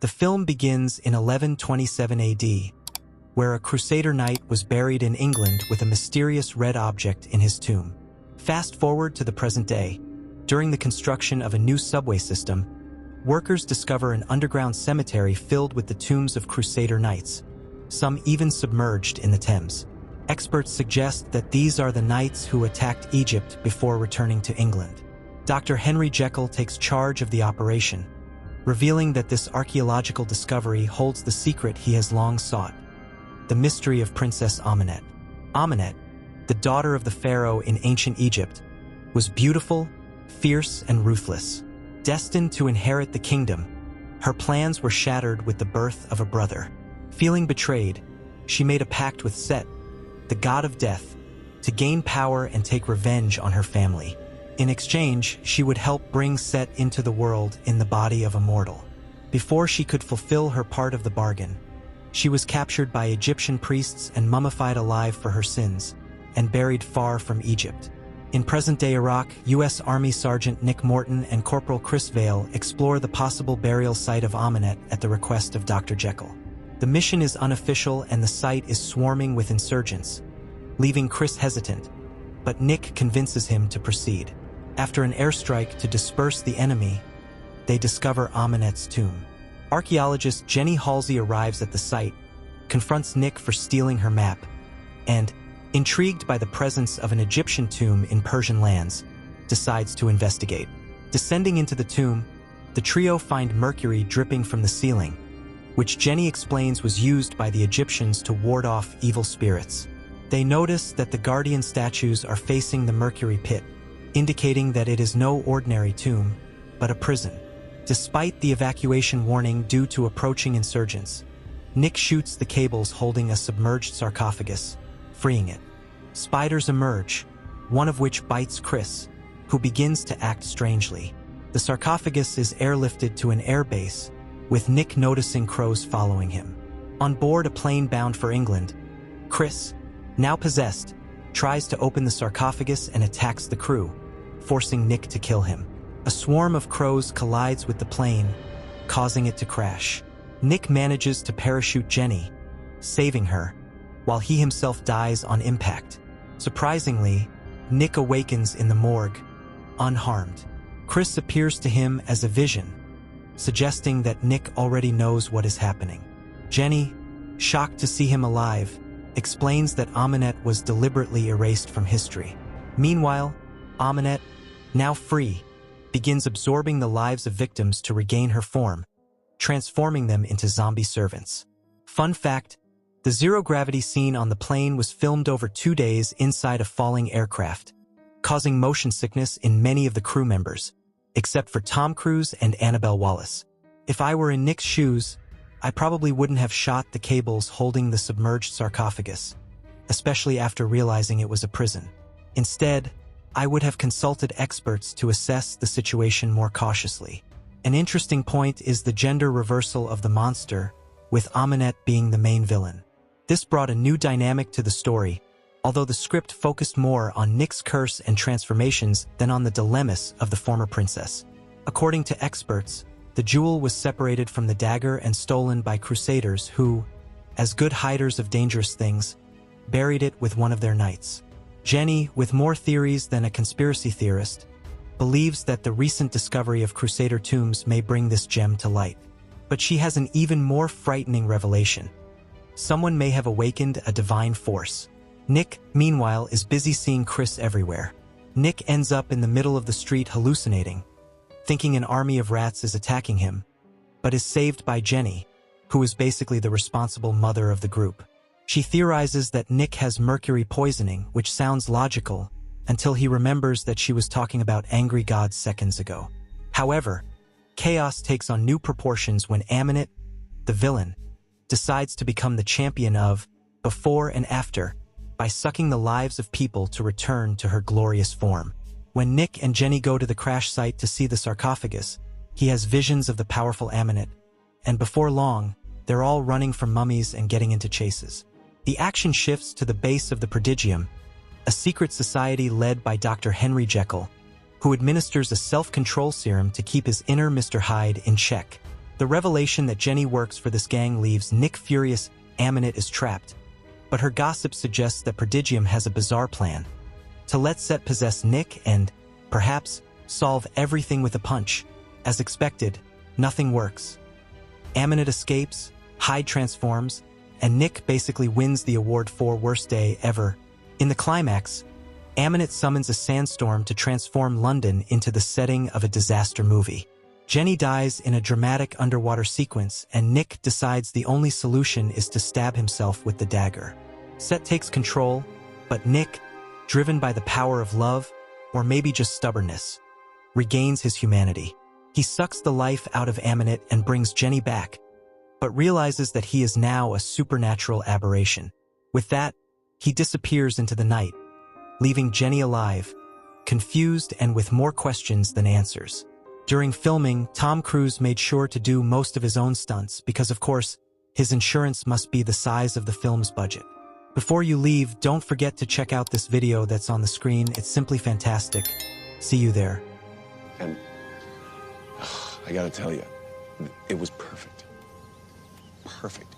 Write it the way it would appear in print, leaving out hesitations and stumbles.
The film begins in 1127 AD, where a Crusader knight was buried in England with a mysterious red object in his tomb. Fast forward to the present day. During the construction of a new subway system, workers discover an underground cemetery filled with the tombs of Crusader knights, some even submerged in the Thames. Experts suggest that these are the knights who attacked Egypt before returning to England. Dr. Henry Jekyll takes charge of the operation, revealing that this archaeological discovery holds the secret he has long sought: the mystery of Princess Amenet. Amenet, the daughter of the pharaoh in ancient Egypt, was beautiful, fierce, and ruthless. Destined to inherit the kingdom, her plans were shattered with the birth of a brother. Feeling betrayed, she made a pact with Set, the god of death, to gain power and take revenge on her family. In exchange, she would help bring Set into the world in the body of a mortal. Before she could fulfill her part of the bargain, she was captured by Egyptian priests and mummified alive for her sins, and buried far from Egypt. In present-day Iraq, U.S. Army Sergeant Nick Morton and Corporal Chris Vale explore the possible burial site of Amenet at the request of Dr. Jekyll. The mission is unofficial and the site is swarming with insurgents, leaving Chris hesitant, but Nick convinces him to proceed. After an airstrike to disperse the enemy, they discover Amenet's tomb. Archaeologist Jenny Halsey arrives at the site, confronts Nick for stealing her map, and, intrigued by the presence of an Egyptian tomb in Persian lands, decides to investigate. Descending into the tomb, the trio find mercury dripping from the ceiling, which Jenny explains was used by the Egyptians to ward off evil spirits. They notice that the guardian statues are facing the mercury pit, indicating that it is no ordinary tomb, but a prison. Despite the evacuation warning due to approaching insurgents, Nick shoots the cables holding a submerged sarcophagus, freeing it. Spiders emerge, one of which bites Chris, who begins to act strangely. The sarcophagus is airlifted to an airbase, with Nick noticing crows following him. On board a plane bound for England, Chris, now possessed, tries to open the sarcophagus and attacks the crew, forcing Nick to kill him. A swarm of crows collides with the plane, causing it to crash. Nick manages to parachute Jenny, saving her, while he himself dies on impact. Surprisingly, Nick awakens in the morgue, unharmed. Chris appears to him as a vision, suggesting that Nick already knows what is happening. Jenny, shocked to see him alive, explains that Amenet was deliberately erased from history. Meanwhile, Amenet, now free, begins absorbing the lives of victims to regain her form, transforming them into zombie servants. Fun fact, the zero-gravity scene on the plane was filmed over 2 days inside a falling aircraft, causing motion sickness in many of the crew members, except for Tom Cruise and Annabelle Wallis. If I were in Nick's shoes, I probably wouldn't have shot the cables holding the submerged sarcophagus, especially after realizing it was a prison. Instead, I would have consulted experts to assess the situation more cautiously. An interesting point is the gender reversal of the monster, with Amenet being the main villain. This brought a new dynamic to the story, although the script focused more on Nick's curse and transformations than on the dilemmas of the former princess. According to experts, the jewel was separated from the dagger and stolen by crusaders who, as good hiders of dangerous things, buried it with one of their knights. Jenny, with more theories than a conspiracy theorist, believes that the recent discovery of Crusader tombs may bring this gem to light. But she has an even more frightening revelation. Someone may have awakened a divine force. Nick, meanwhile, is busy seeing Chris everywhere. Nick ends up in the middle of the street hallucinating, thinking an army of rats is attacking him, but is saved by Jenny, who is basically the responsible mother of the group. She theorizes that Nick has mercury poisoning, which sounds logical, until he remembers that she was talking about angry gods seconds ago. However, chaos takes on new proportions when Amenet, the villain, decides to become the champion of before and after by sucking the lives of people to return to her glorious form. When Nick and Jenny go to the crash site to see the sarcophagus, he has visions of the powerful Amenet, and before long, they're all running from mummies and getting into chases. The action shifts to the base of the Prodigium, a secret society led by Dr. Henry Jekyll, who administers a self-control serum to keep his inner Mr. Hyde in check. The revelation that Jenny works for this gang leaves Nick furious. Aminet is trapped, but her gossip suggests that Prodigium has a bizarre plan to let Set possess Nick and, perhaps, solve everything with a punch. As expected, nothing works. Aminet escapes, Hyde transforms, and Nick basically wins the award for Worst Day Ever. In the climax, Aminet summons a sandstorm to transform London into the setting of a disaster movie. Jenny dies in a dramatic underwater sequence, and Nick decides the only solution is to stab himself with the dagger. Set takes control, but Nick, driven by the power of love, or maybe just stubbornness, regains his humanity. He sucks the life out of Aminet and brings Jenny back, but realizes that he is now a supernatural aberration. With that, he disappears into the night, leaving Jenny alive, confused and with more questions than answers. During filming, Tom Cruise made sure to do most of his own stunts because, of course, his insurance must be the size of the film's budget. Before you leave, don't forget to check out this video that's on the screen. It's simply fantastic. See you there. And I gotta tell you, it was perfect. Perfect.